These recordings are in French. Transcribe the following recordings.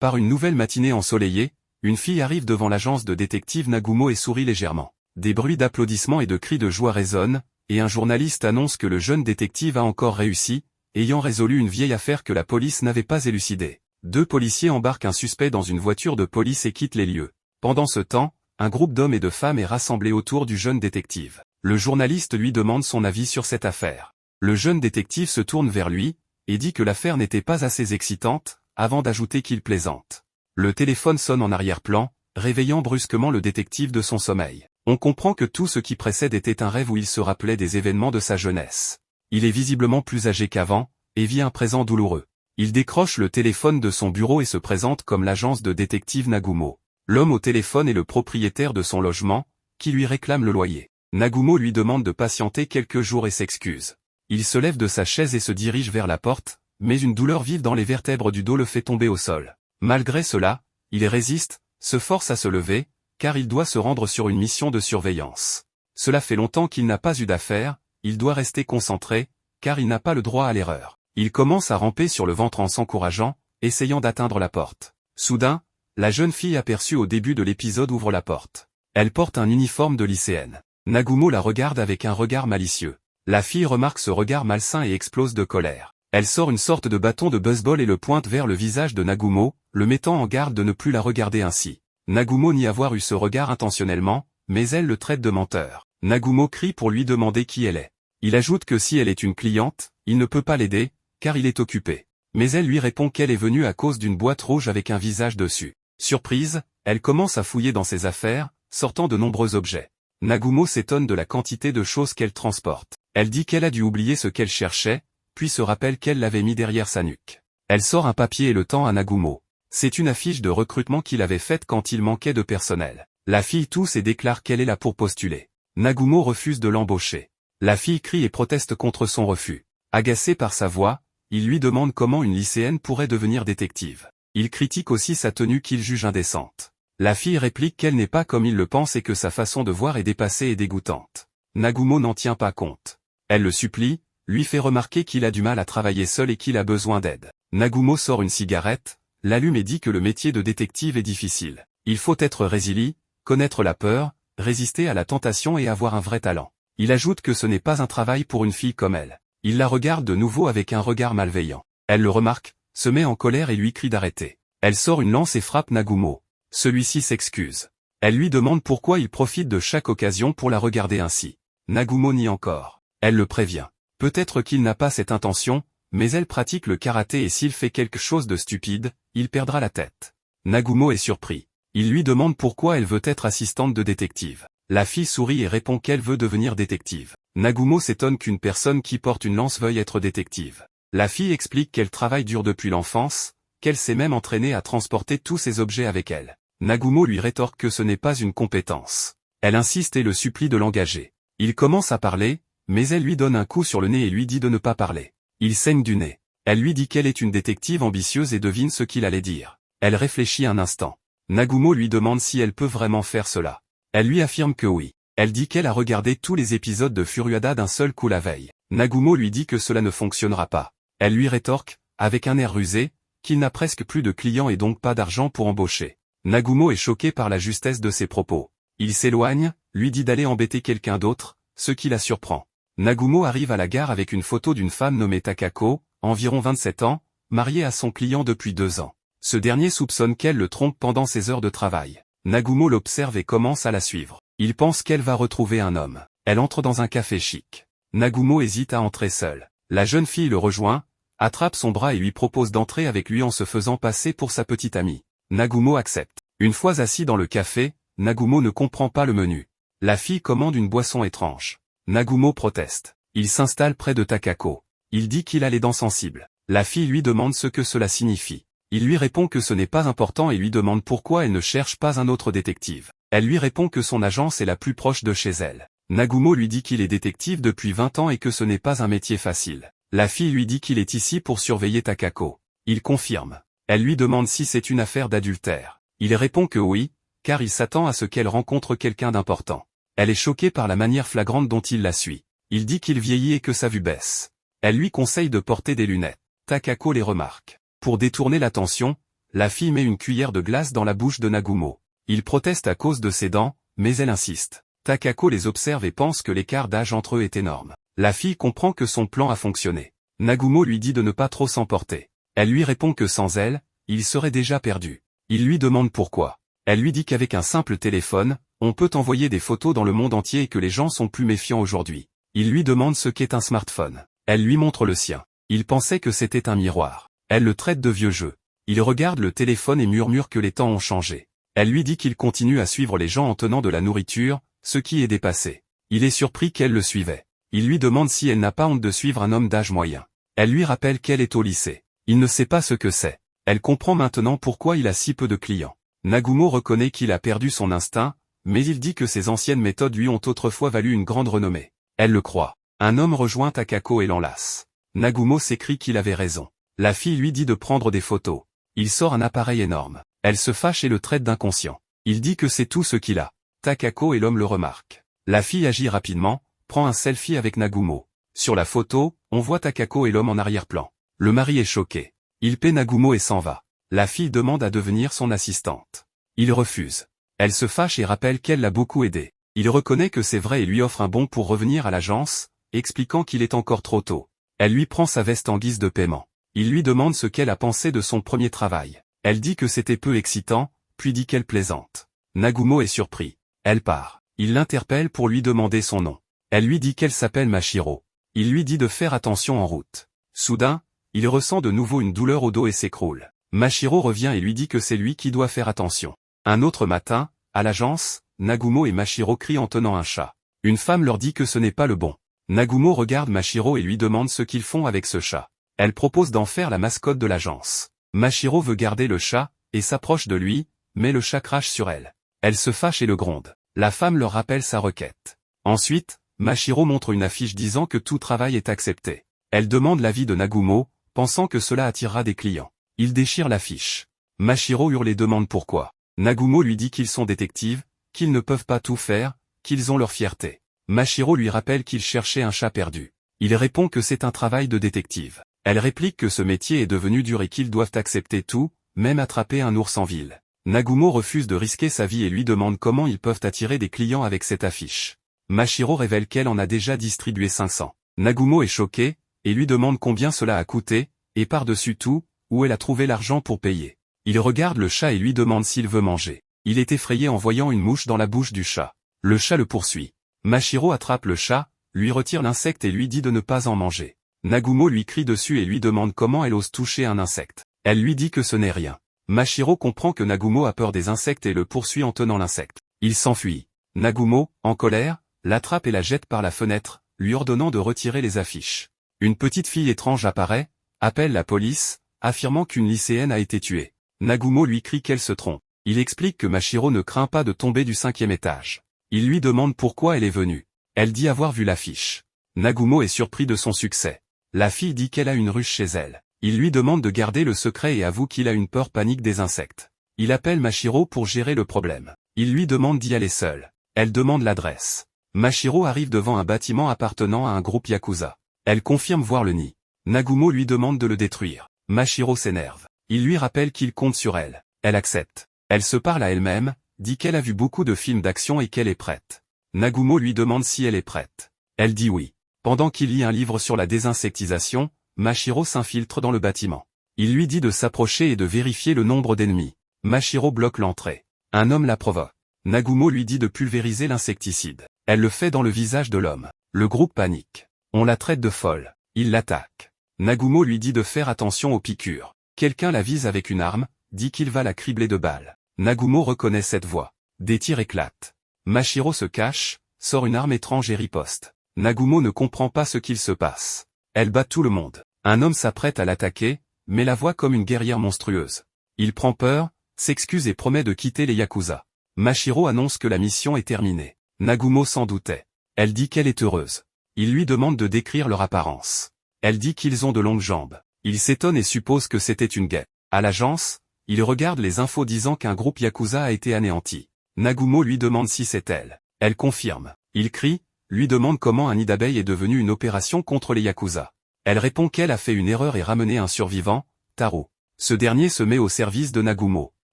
Par une nouvelle matinée ensoleillée, une fille arrive devant l'agence de détective Nagumo et sourit légèrement. Des bruits d'applaudissements et de cris de joie résonnent, et un journaliste annonce que le jeune détective a encore réussi, ayant résolu une vieille affaire que la police n'avait pas élucidée. 2 policiers embarquent un suspect dans une voiture de police et quittent les lieux. Pendant ce temps, un groupe d'hommes et de femmes est rassemblé autour du jeune détective. Le journaliste lui demande son avis sur cette affaire. Le jeune détective se tourne vers lui, et dit que l'affaire n'était pas assez excitante, avant d'ajouter qu'il plaisante. Le téléphone sonne en arrière-plan, réveillant brusquement le détective de son sommeil. On comprend que tout ce qui précède était un rêve où il se rappelait des événements de sa jeunesse. Il est visiblement plus âgé qu'avant, et vit un présent douloureux. Il décroche le téléphone de son bureau et se présente comme l'agence de détective Nagumo. L'homme au téléphone est le propriétaire de son logement, qui lui réclame le loyer. Nagumo lui demande de patienter quelques jours et s'excuse. Il se lève de sa chaise et se dirige vers la porte, mais une douleur vive dans les vertèbres du dos le fait tomber au sol. Malgré cela, il résiste, se force à se lever, car il doit se rendre sur une mission de surveillance. Cela fait longtemps qu'il n'a pas eu d'affaires, il doit rester concentré, car il n'a pas le droit à l'erreur. Il commence à ramper sur le ventre en s'encourageant, essayant d'atteindre la porte. Soudain, la jeune fille aperçue au début de l'épisode ouvre la porte. Elle porte un uniforme de lycéenne. Nagumo la regarde avec un regard malicieux. La fille remarque ce regard malsain et explose de colère. Elle sort une sorte de bâton de baseball et le pointe vers le visage de Nagumo, le mettant en garde de ne plus la regarder ainsi. Nagumo nie avoir eu ce regard intentionnellement, mais elle le traite de menteur. Nagumo crie pour lui demander qui elle est. Il ajoute que si elle est une cliente, il ne peut pas l'aider, car il est occupé. Mais elle lui répond qu'elle est venue à cause d'une boîte rouge avec un visage dessus. Surprise, elle commence à fouiller dans ses affaires, sortant de nombreux objets. Nagumo s'étonne de la quantité de choses qu'elle transporte. Elle dit qu'elle a dû oublier ce qu'elle cherchait, puis se rappelle qu'elle l'avait mis derrière sa nuque. Elle sort un papier et le tend à Nagumo. C'est une affiche de recrutement qu'il avait faite quand il manquait de personnel. La fille tousse et déclare qu'elle est là pour postuler. Nagumo refuse de l'embaucher. La fille crie et proteste contre son refus. Agacé par sa voix, il lui demande comment une lycéenne pourrait devenir détective. Il critique aussi sa tenue qu'il juge indécente. La fille réplique qu'elle n'est pas comme il le pense et que sa façon de voir est dépassée et dégoûtante. Nagumo n'en tient pas compte. Elle le supplie, lui fait remarquer qu'il a du mal à travailler seul et qu'il a besoin d'aide. Nagumo sort une cigarette, l'allume et dit que le métier de détective est difficile. Il faut être résilient, connaître la peur, résister à la tentation et avoir un vrai talent. Il ajoute que ce n'est pas un travail pour une fille comme elle. Il la regarde de nouveau avec un regard malveillant. Elle le remarque, se met en colère et lui crie d'arrêter. Elle sort une lance et frappe Nagumo. Celui-ci s'excuse. Elle lui demande pourquoi il profite de chaque occasion pour la regarder ainsi. Nagumo nie encore. Elle le prévient. Peut-être qu'il n'a pas cette intention, mais elle pratique le karaté et s'il fait quelque chose de stupide, il perdra la tête. Nagumo est surpris. Il lui demande pourquoi elle veut être assistante de détective. La fille sourit et répond qu'elle veut devenir détective. Nagumo s'étonne qu'une personne qui porte une lance veuille être détective. La fille explique qu'elle travaille dur depuis l'enfance, qu'elle s'est même entraînée à transporter tous ses objets avec elle. Nagumo lui rétorque que ce n'est pas une compétence. Elle insiste et le supplie de l'engager. Il commence à parler, mais elle lui donne un coup sur le nez et lui dit de ne pas parler. Il saigne du nez. Elle lui dit qu'elle est une détective ambitieuse et devine ce qu'il allait dire. Elle réfléchit un instant. Nagumo lui demande si elle peut vraiment faire cela. Elle lui affirme que oui. Elle dit qu'elle a regardé tous les épisodes de Furuada d'un seul coup la veille. Nagumo lui dit que cela ne fonctionnera pas. Elle lui rétorque, avec un air rusé, qu'il n'a presque plus de clients et donc pas d'argent pour embaucher. Nagumo est choqué par la justesse de ses propos. Il s'éloigne, lui dit d'aller embêter quelqu'un d'autre, ce qui la surprend. Nagumo arrive à la gare avec une photo d'une femme nommée Takako, environ 27 ans, mariée à son client depuis 2 ans. Ce dernier soupçonne qu'elle le trompe pendant ses heures de travail. Nagumo l'observe et commence à la suivre. Il pense qu'elle va retrouver un homme. Elle entre dans un café chic. Nagumo hésite à entrer seul. La jeune fille le rejoint, attrape son bras et lui propose d'entrer avec lui en se faisant passer pour sa petite amie. Nagumo accepte. Une fois assis dans le café, Nagumo ne comprend pas le menu. La fille commande une boisson étrange. Nagumo proteste. Il s'installe près de Takako. Il dit qu'il a les dents sensibles. La fille lui demande ce que cela signifie. Il lui répond que ce n'est pas important et lui demande pourquoi elle ne cherche pas un autre détective. Elle lui répond que son agence est la plus proche de chez elle. Nagumo lui dit qu'il est détective depuis 20 ans et que ce n'est pas un métier facile. La fille lui dit qu'il est ici pour surveiller Takako. Il confirme. Elle lui demande si c'est une affaire d'adultère. Il répond que oui, car il s'attend à ce qu'elle rencontre quelqu'un d'important. Elle est choquée par la manière flagrante dont il la suit. Il dit qu'il vieillit et que sa vue baisse. Elle lui conseille de porter des lunettes. Takako les remarque. Pour détourner l'attention, La fille met une cuillère de glace dans la bouche de Nagumo. Il proteste à cause de ses dents, mais elle insiste. Takako les observe et pense que l'écart d'âge entre eux est énorme. La fille comprend que son plan a fonctionné. Nagumo lui dit de ne pas trop s'emporter. Elle lui répond que sans elle, il serait déjà perdu. Il lui demande pourquoi. Elle lui dit qu'avec un simple téléphone, on peut envoyer des photos dans le monde entier et que les gens sont plus méfiants aujourd'hui. Il lui demande ce qu'est un smartphone. Elle lui montre le sien. Il pensait que c'était un miroir. Elle le traite de vieux jeu. Il regarde le téléphone et murmure que les temps ont changé. Elle lui dit qu'il continue à suivre les gens en tenant de la nourriture, ce qui est dépassé. Il est surpris qu'elle le suivait. Il lui demande si elle n'a pas honte de suivre un homme d'âge moyen. Elle lui rappelle qu'elle est au lycée. Il ne sait pas ce que c'est. Elle comprend maintenant pourquoi il a si peu de clients. Nagumo reconnaît qu'il a perdu son instinct, mais il dit que ses anciennes méthodes lui ont autrefois valu une grande renommée. Elle le croit. Un homme rejoint Takako et l'enlace. Nagumo s'écrie qu'il avait raison. La fille lui dit de prendre des photos. Il sort un appareil énorme. Elle se fâche et le traite d'inconscient. Il dit que c'est tout ce qu'il a. Takako et l'homme le remarquent. La fille agit rapidement, prend un selfie avec Nagumo. Sur la photo, on voit Takako et l'homme en arrière-plan. Le mari est choqué. Il paie Nagumo et s'en va. La fille demande à devenir son assistante. Il refuse. Elle se fâche et rappelle qu'elle l'a beaucoup aidé. Il reconnaît que c'est vrai et lui offre un bon pour revenir à l'agence, expliquant qu'il est encore trop tôt. Elle lui prend sa veste en guise de paiement. Il lui demande ce qu'elle a pensé de son premier travail. Elle dit que c'était peu excitant, puis dit qu'elle plaisante. Nagumo est surpris. Elle part. Il l'interpelle pour lui demander son nom. Elle lui dit qu'elle s'appelle Mashiro. Il lui dit de faire attention en route. Soudain, il ressent de nouveau une douleur au dos et s'écroule. Mashiro revient et lui dit que c'est lui qui doit faire attention. Un autre matin, à l'agence, Nagumo et Mashiro crient en tenant un chat. Une femme leur dit que ce n'est pas le bon. Nagumo regarde Mashiro et lui demande ce qu'ils font avec ce chat. Elle propose d'en faire la mascotte de l'agence. Mashiro veut garder le chat, et s'approche de lui, mais le chat crache sur elle. Elle se fâche et le gronde. La femme leur rappelle sa requête. Ensuite, Mashiro montre une affiche disant que tout travail est accepté. Elle demande l'avis de Nagumo, pensant que cela attirera des clients. Il déchire l'affiche. Mashiro hurle et demande pourquoi. Nagumo lui dit qu'ils sont détectives, qu'ils ne peuvent pas tout faire, qu'ils ont leur fierté. Mashiro lui rappelle qu'il cherchait un chat perdu. Il répond que c'est un travail de détective. Elle réplique que ce métier est devenu dur et qu'ils doivent accepter tout, même attraper un ours en ville. Nagumo refuse de risquer sa vie et lui demande comment ils peuvent attirer des clients avec cette affiche. Mashiro révèle qu'elle en a déjà distribué 500. Nagumo est choqué, et lui demande combien cela a coûté, et par-dessus tout, où elle a trouvé l'argent pour payer. Il regarde le chat et lui demande s'il veut manger. Il est effrayé en voyant une mouche dans la bouche du chat. Le chat le poursuit. Mashiro attrape le chat, lui retire l'insecte et lui dit de ne pas en manger. Nagumo lui crie dessus et lui demande comment elle ose toucher un insecte. Elle lui dit que ce n'est rien. Mashiro comprend que Nagumo a peur des insectes et le poursuit en tenant l'insecte. Il s'enfuit. Nagumo, en colère, l'attrape et la jette par la fenêtre, lui ordonnant de retirer les affiches. Une petite fille étrange apparaît, appelle la police, affirmant qu'une lycéenne a été tuée. Nagumo lui crie qu'elle se trompe. Il explique que Mashiro ne craint pas de tomber du 5e étage. Il lui demande pourquoi elle est venue. Elle dit avoir vu l'affiche. Nagumo est surpris de son succès. La fille dit qu'elle a une ruche chez elle. Il lui demande de garder le secret et avoue qu'il a une peur panique des insectes. Il appelle Mashiro pour gérer le problème. Il lui demande d'y aller seul. Elle demande l'adresse. Mashiro arrive devant un bâtiment appartenant à un groupe Yakuza. Elle confirme voir le nid. Nagumo lui demande de le détruire. Mashiro s'énerve. Il lui rappelle qu'il compte sur elle. Elle accepte. Elle se parle à elle-même, dit qu'elle a vu beaucoup de films d'action et qu'elle est prête. Nagumo lui demande si elle est prête. Elle dit oui. Pendant qu'il lit un livre sur la désinsectisation, Mashiro s'infiltre dans le bâtiment. Il lui dit de s'approcher et de vérifier le nombre d'ennemis. Mashiro bloque l'entrée. Un homme la provoque. Nagumo lui dit de pulvériser l'insecticide. Elle le fait dans le visage de l'homme. Le groupe panique. On la traite de folle. Il l'attaque. Nagumo lui dit de faire attention aux piqûres. Quelqu'un la vise avec une arme, dit qu'il va la cribler de balles. Nagumo reconnaît cette voix. Des tirs éclatent. Mashiro se cache, sort une arme étrange et riposte. Nagumo ne comprend pas ce qu'il se passe. Elle bat tout le monde. Un homme s'apprête à l'attaquer, mais la voit comme une guerrière monstrueuse. Il prend peur, s'excuse et promet de quitter les Yakuza. Mashiro annonce que la mission est terminée. Nagumo s'en doutait. Elle dit qu'elle est heureuse. Il lui demande de décrire leur apparence. Elle dit qu'ils ont de longues jambes. Il s'étonne et suppose que c'était une guêpe. À l'agence, il regarde les infos disant qu'un groupe Yakuza a été anéanti. Nagumo lui demande si c'est elle. Elle confirme. Il crie, lui demande comment un nid d'abeilles est devenu une opération contre les Yakuza. Elle répond qu'elle a fait une erreur et ramené un survivant, Taro. Ce dernier se met au service de Nagumo.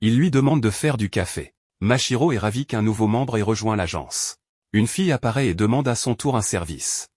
Il lui demande de faire du café. Mashiro est ravi qu'un nouveau membre ait rejoint l'agence. Une fille apparaît et demande à son tour un service.